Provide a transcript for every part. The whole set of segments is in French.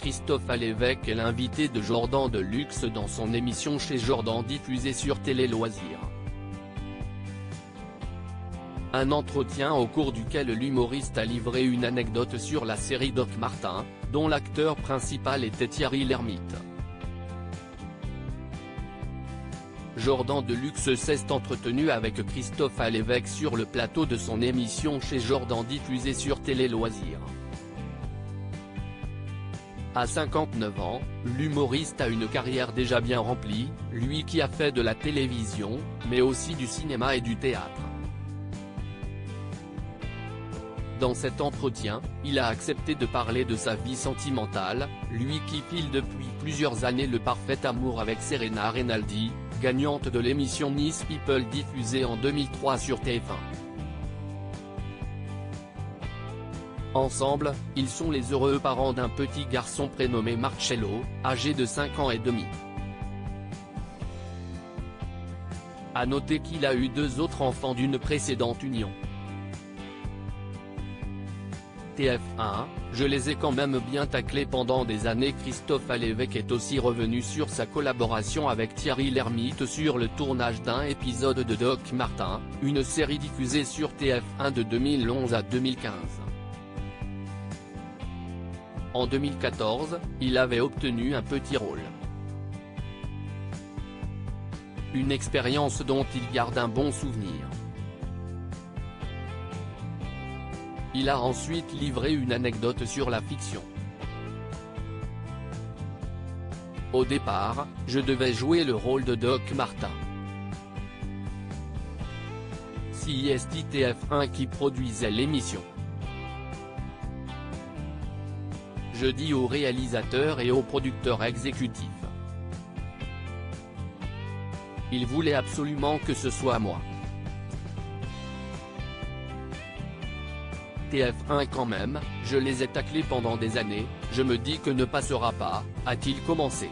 Christophe Alévêque est l'invité de Jordan Deluxe dans son émission Chez Jordan diffusée sur Télé Loisirs. Un entretien au cours duquel l'humoriste a livré une anecdote sur la série Doc Martin, dont l'acteur principal était Thierry Lhermitte. Jordan Deluxe s'est entretenu avec Christophe Alévêque sur le plateau de son émission Chez Jordan diffusée sur Télé Loisirs. À 59 ans, l'humoriste a une carrière déjà bien remplie, lui qui a fait de la télévision, mais aussi du cinéma et du théâtre. Dans cet entretien, il a accepté de parler de sa vie sentimentale, lui qui file depuis plusieurs années le parfait amour avec Serena Rinaldi, gagnante de l'émission Nice People diffusée en 2003 sur TF1. Ensemble, ils sont les heureux parents d'un petit garçon prénommé Marcello, âgé de 5 ans et demi. À noter qu'il a eu 2 autres enfants d'une précédente union. TF1, je les ai quand même bien taclés pendant des années. Christophe Alévêque est aussi revenu sur sa collaboration avec Thierry Lhermitte sur le tournage d'un épisode de Doc Martin, une série diffusée sur TF1 de 2011 à 2015. En 2014, il avait obtenu un petit rôle. Une expérience dont il garde un bon souvenir. Il a ensuite livré une anecdote sur la fiction. Au départ, je devais jouer le rôle de Doc Martin. C'est TF1 qui produisait l'émission. Je dis au réalisateur et au producteur exécutif. Ils voulaient absolument que ce soit moi. TF1 quand même, je les ai taclés pendant des années, je me dis que ne passera pas, a-t-il commencé.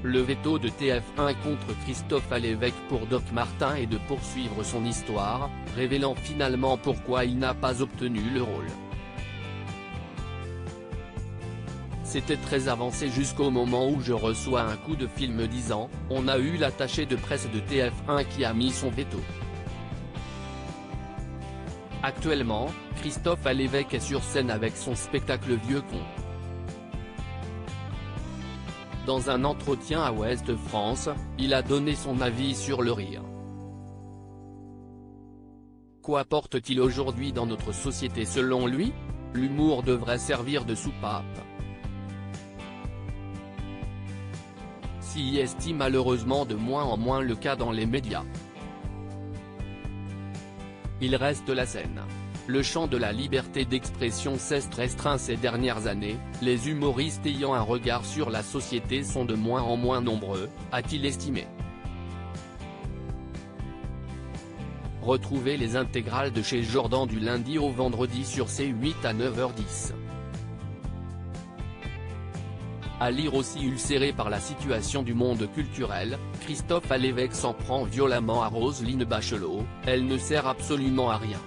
Le veto de TF1 contre Christophe Alévêque pour Doc Martin est de poursuivre son histoire, révélant finalement pourquoi il n'a pas obtenu le rôle. C'était très avancé jusqu'au moment où je reçois un coup de fil me disant « On a eu l'attaché de presse de TF1 qui a mis son veto ». Actuellement, Christophe Alévêque est sur scène avec son spectacle Vieux Con. Dans un entretien à Ouest France, il a donné son avis sur le rire. Quoi porte-t-il aujourd'hui dans notre société selon lui? L'humour devrait servir de soupape. C'est malheureusement de moins en moins le cas dans les médias. Il reste la scène. Le champ de la liberté d'expression s'est restreint ces dernières années, les humoristes ayant un regard sur la société sont de moins en moins nombreux, a-t-il estimé. Retrouvez les intégrales de Chez Jordan du lundi au vendredi sur C8 à 9h10. À lire aussi. Ulcéré par la situation du monde culturel, Christophe Alévêque s'en prend violemment à Roselyne Bachelot, elle ne sert absolument à rien.